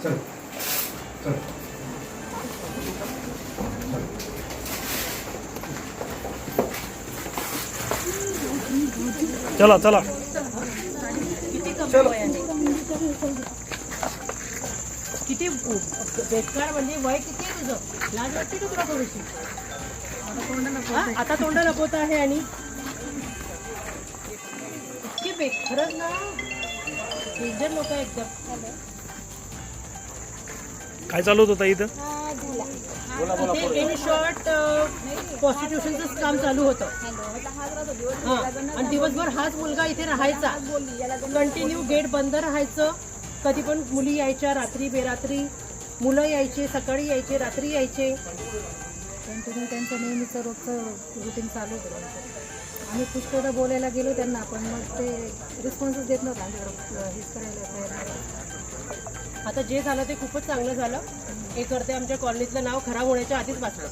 चल चल चला चला किती बेकार म्हणजे वय किती आहे तुझं? लाज वाटते का तुला थोडीशी? आता तोंड लपवत आहे आणि इतके खरंच ना डेंजर लोक एकदम. काय चालू होतं इथं? इथे इन शॉर्ट प्रॉस्टिट्यूशनचं काम चालू होतं. आणि दिवसभर हाच मुलगा इथे राहायचा, कंटिन्यू गेट बंद राहायचं. कधी पण मुली यायच्या रात्री बेरात्री, मुलं यायचे, सकाळी यायचे, रात्री यायचे. कंटिन्यू त्यांचं नेहमीचं रोजचं रुटीन चालू होतं. आम्ही पुष्कळदा बोलायला गेलो त्यांना, पण मग ते रिस्पॉन्सच देत नव्हतं आमच्याकडं हेच करायला तयार. आता जे झालं ते खूपच चांगलं झालं. हे करते आमच्या कॉलनीतलं नाव खराब होण्याच्या आधीच वाचलं.